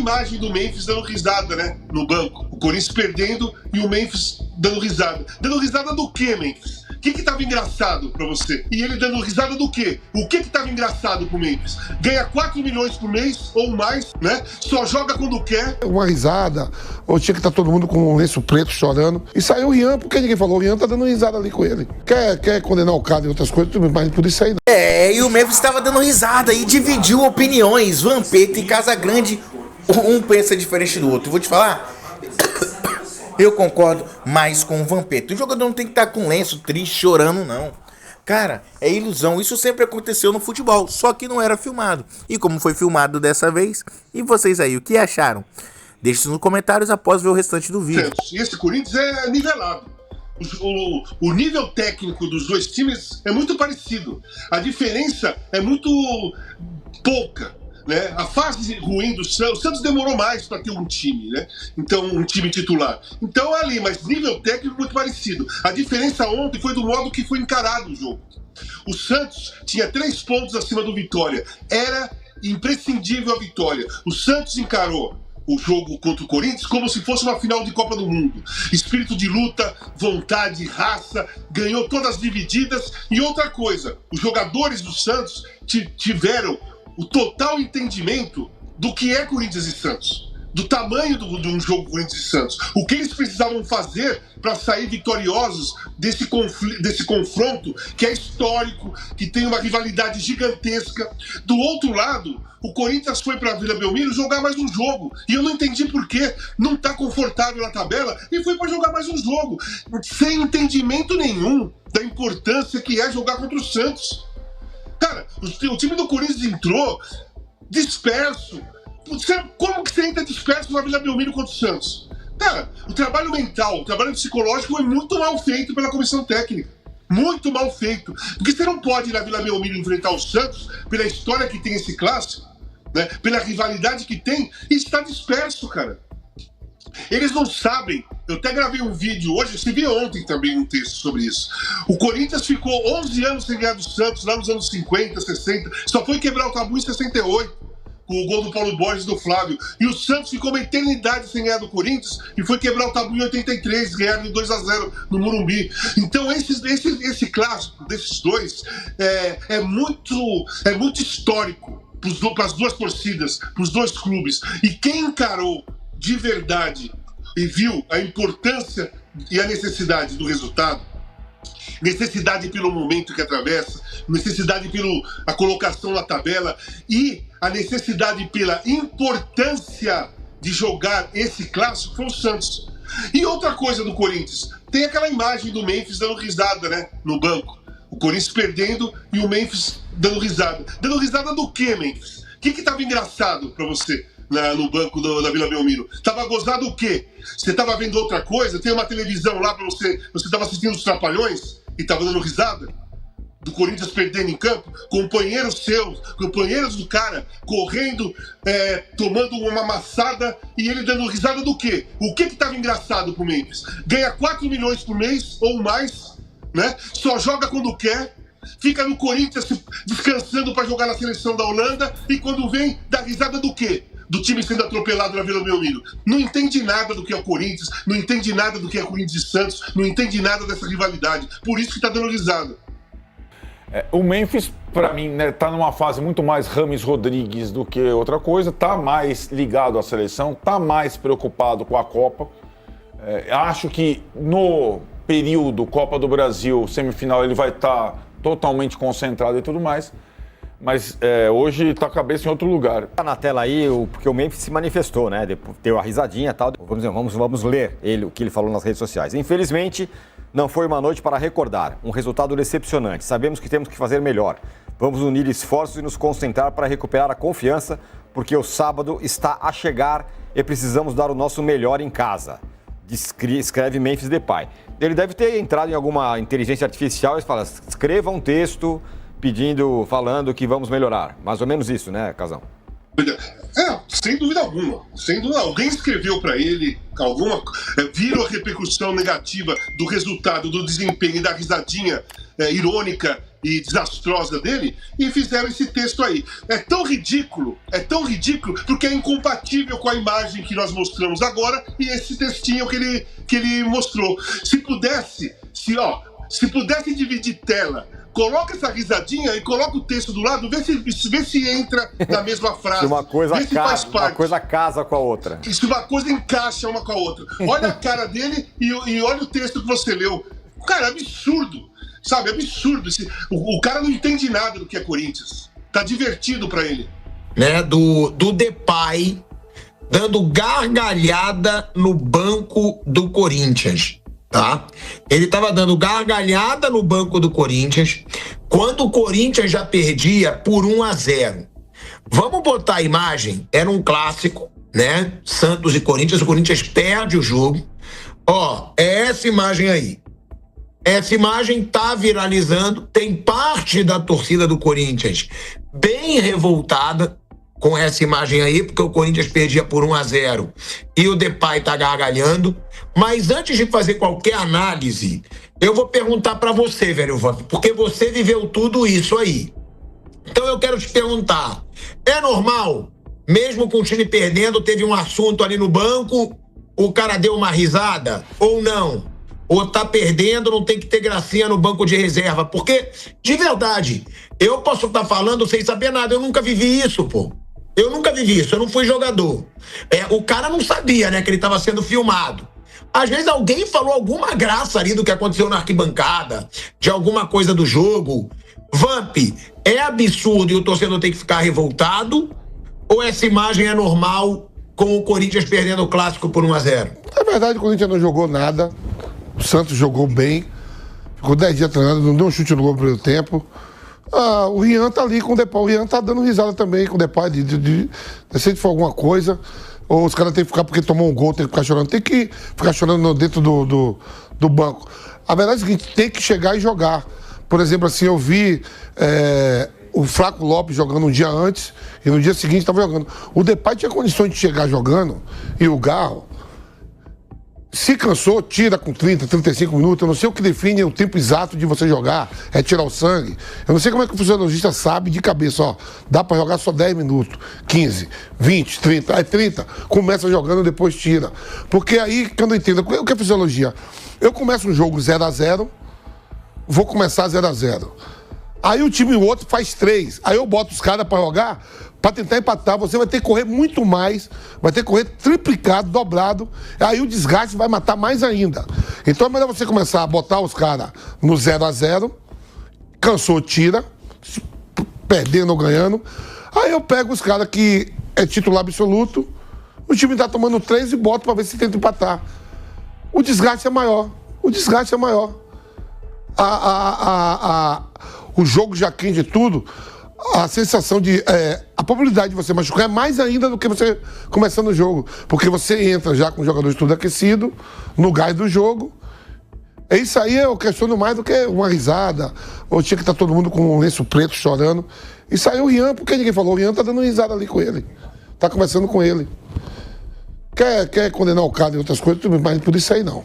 imagem do Memphis dando risada, né? No banco. O Corinthians perdendo e o Memphis dando risada. Dando risada do quê, Memphis? O que tava engraçado pra você? E ele dando risada do quê? O que tava engraçado pro Memphis? Ganha 4 milhões por mês ou mais, né? Só joga quando quer. Uma risada, ou tinha que estar todo mundo com um lenço preto chorando. E saiu o Rian, porque ninguém falou. O Rian tá dando risada ali com ele. Quer condenar o cara e outras coisas, mas por isso aí não. E o Memphis estava dando risada e dividiu opiniões. Vampeta e Casagrande, um pensa diferente do outro. Vou te falar, eu concordo mais com o Vampeta. O jogador não tem que estar com lenço triste, chorando, não. Cara, é ilusão. Isso sempre aconteceu no futebol, só que não era filmado. E como foi filmado dessa vez? E vocês aí, o que acharam? Deixe nos comentários após ver o restante do vídeo. E esse Corinthians é nivelado. O nível técnico dos dois times é muito parecido. A diferença é muito pouca, né? A fase ruim do Santos, o Santos demorou mais para ter um time, né? Então, um time titular. Então, ali, mas nível técnico muito parecido. A diferença ontem foi do modo que foi encarado o jogo. O Santos tinha 3 pontos acima do Vitória. Era imprescindível a vitória. O Santos encarou o jogo contra o Corinthians como se fosse uma final de Copa do Mundo. Espírito de luta, vontade, raça, ganhou todas as divididas. E outra coisa, os jogadores do Santos tiveram o total entendimento do que é Corinthians e Santos, do tamanho de um jogo Corinthians e Santos, o que eles precisavam fazer para sair vitoriosos desse confronto que é histórico, que tem uma rivalidade gigantesca. Do outro lado, o Corinthians foi para a Vila Belmiro jogar mais um jogo, e eu não entendi por quê, não está confortável na tabela, e foi para jogar mais um jogo, sem entendimento nenhum da importância que é jogar contra o Santos. Cara, o time do Corinthians entrou disperso. Como que você entra disperso na Vila Belmiro contra o Santos? Cara, o trabalho mental, o trabalho psicológico foi muito mal feito pela comissão técnica. Muito mal feito. Porque você não pode ir na Vila Belmiro enfrentar o Santos, pela história que tem esse clássico, né, pela rivalidade que tem, e está disperso, cara. Eles não sabem. Eu até gravei um vídeo hoje, você viu ontem também um texto sobre isso. O Corinthians ficou 11 anos sem ganhar do Santos, lá nos anos 50, 60, só foi quebrar o tabu em 68, com o gol do Paulo Borges e do Flávio. E o Santos ficou uma eternidade sem ganhar do Corinthians e foi quebrar o tabu em 83, ganharam de 2-0 no Morumbi. Então esse clássico desses dois é muito histórico para as duas torcidas, para os dois clubes. E quem encarou de verdade e viu a importância e a necessidade do resultado, necessidade pelo momento que atravessa, necessidade pela colocação na tabela e a necessidade pela importância de jogar esse clássico, foi o Santos. E outra coisa do Corinthians, tem aquela imagem do Memphis dando risada, né, no banco. O Corinthians perdendo e o Memphis dando risada. Dando risada do quê, Memphis? O que tava engraçado pra você no banco da Vila Belmiro? Tava gozado o quê? Você tava vendo outra coisa? Tem uma televisão lá pra você tava assistindo os Trapalhões e tava dando risada? Do Corinthians perdendo em campo? Companheiros seus, companheiros do cara, correndo, tomando uma amassada e ele dando risada do quê? O que tava engraçado pro Memphis? Ganha 4 milhões por mês ou mais, né? Só joga quando quer, fica no Corinthians descansando para jogar na seleção da Holanda e quando vem, dá risada do quê? Do time sendo atropelado na Vila Belmiro. Não entende nada do que é o Corinthians, não entende nada do que é Corinthians e Santos, não entende nada dessa rivalidade. Por isso que tá dando risada. O Memphis, para mim, né, tá numa fase muito mais Rames Rodrigues do que outra coisa, tá mais ligado à seleção, tá mais preocupado com a Copa. Acho que no período Copa do Brasil, semifinal, ele vai estar totalmente concentrado e tudo mais. Mas hoje tá a cabeça em outro lugar. Tá na tela aí, porque o Memphis se manifestou, né? Depois deu a risadinha e tal. Vamos ler o que ele falou nas redes sociais. Infelizmente, não foi uma noite para recordar. Um resultado decepcionante. Sabemos que temos que fazer melhor. Vamos unir esforços e nos concentrar para recuperar a confiança, porque o sábado está a chegar e precisamos dar o nosso melhor em casa. Escreve Memphis Depay. Ele deve ter entrado em alguma inteligência artificial e fala: escreva um texto falando que vamos melhorar. Mais ou menos isso, né, Casão? Sem dúvida alguma. Sem dúvida. Alguém escreveu para ele, viram a repercussão negativa do resultado, do desempenho e da risadinha irônica e desastrosa dele e fizeram esse texto aí. É tão ridículo, porque é incompatível com a imagem que nós mostramos agora e esse textinho que ele mostrou. Se pudesse dividir tela, coloca essa risadinha e coloca o texto do lado, vê se entra na mesma frase. Se uma coisa vê se faz parte. Uma coisa casa com a outra. Se uma coisa encaixa uma com a outra. Olha a cara dele e olha o texto que você leu. Cara, absurdo. Sabe, absurdo. O cara não entende nada do que é Corinthians. Tá divertido pra ele. Né, do Depay dando gargalhada no banco do Corinthians. Tá? Ele estava dando gargalhada no banco do Corinthians quando o Corinthians já perdia por 1-0. Vamos botar a imagem, era um clássico, né? Santos e Corinthians, o Corinthians perde o jogo. Ó, é essa imagem aí. Essa imagem tá viralizando, tem parte da torcida do Corinthians bem revoltada com essa imagem aí, porque o Corinthians perdia por 1-0 e o Depay tá gargalhando. Mas antes de fazer qualquer análise, eu vou perguntar pra você, velho Vamp, porque você viveu tudo isso aí. Então eu quero te perguntar, é normal, mesmo com o time perdendo, teve um assunto ali no banco, o cara deu uma risada ou não? Ou tá perdendo, não tem que ter gracinha no banco de reserva? Porque, de verdade, eu posso estar falando sem saber nada, eu nunca vivi isso, pô. Eu nunca vivi isso, eu não fui jogador. O cara não sabia, né, que ele estava sendo filmado. Às vezes alguém falou alguma graça ali do que aconteceu na arquibancada, de alguma coisa do jogo. Vamp, é absurdo e o torcedor tem que ficar revoltado? Ou essa imagem é normal com o Corinthians perdendo o clássico por 1-0? Na verdade, o Corinthians não jogou nada. O Santos jogou bem. Ficou 10 dias treinando, não deu um chute no gol no primeiro tempo. O Rian tá ali com o Depay. O Rian tá dando risada também com o Depay. Se for alguma coisa, ou os caras têm que ficar porque tomou um gol, tem que ficar chorando. Tem que ficar chorando dentro do banco. A verdade é o seguinte, tem que chegar e jogar. Por exemplo, assim, eu vi o Flaco Lopes jogando um dia antes e no dia seguinte estava jogando. O Depay tinha condições de chegar jogando e o Garro, se cansou, tira com 30, 35 minutos. Eu não sei o que define o tempo exato de você jogar, é tirar o sangue. Eu não sei como é que o fisiologista sabe de cabeça, ó, dá pra jogar só 10 minutos, 15, 20, 30, aí 30, começa jogando, depois tira. Porque aí, que eu não entendo, o que é fisiologia? Eu começo um jogo 0-0, vou começar 0-0. Aí o time e o outro faz 3. Aí eu boto os caras pra jogar, pra tentar empatar. Você vai ter que correr muito mais, vai ter que correr triplicado, dobrado. Aí o desgaste vai matar mais ainda. Então é melhor você começar a botar os caras no 0-0. Cansou, tira. Perdendo ou ganhando. Aí eu pego os caras que é titular absoluto. O time tá tomando 3 e boto pra ver se tenta empatar. O desgaste é maior. O desgaste é maior. O jogo já quente de tudo, a sensação de... a probabilidade de você machucar é mais ainda do que você começando o jogo. Porque você entra já com o jogador tudo aquecido, no gás do jogo. Isso aí eu questiono mais do que uma risada, ou tinha que estar todo mundo com um lenço preto chorando. Isso aí o Rian, porque ninguém falou, o Rian tá dando risada ali com ele. Tá conversando com ele. Quer condenar o cara e outras coisas, mas por isso aí não.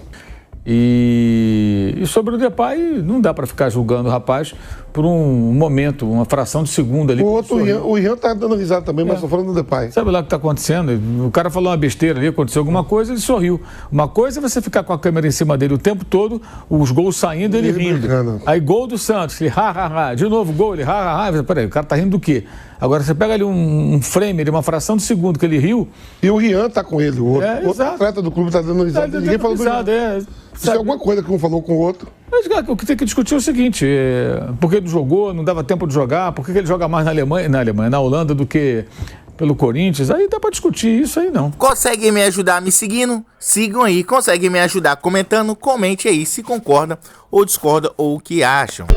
E sobre o Depay, não dá para ficar julgando o rapaz por um momento, uma fração de segundo ali. O Rian tá dando risada também, mas tô falando do Depay. Sabe lá o que tá acontecendo? O cara falou uma besteira ali, aconteceu alguma coisa, ele sorriu. Uma coisa é você ficar com a câmera em cima dele o tempo todo, os gols saindo, ele rindo. Brincando. Aí gol do Santos, ele ha. De novo gol, ele ha. Peraí, o cara tá rindo do quê? Agora você pega ali um frame, uma fração de segundo que ele riu. E o Rian tá com ele, o outro atleta do clube tá dando risada. Ninguém falou do Rian. Isso é alguma coisa que um falou com o outro. Mas o que tem que discutir é o seguinte, por que ele não jogou, não dava tempo de jogar, por que ele joga mais na Holanda do que pelo Corinthians? Aí dá pra discutir isso aí não. Conseguem me ajudar me seguindo? Sigam aí. Conseguem me ajudar comentando? Comente aí se concorda ou discorda ou o que acham.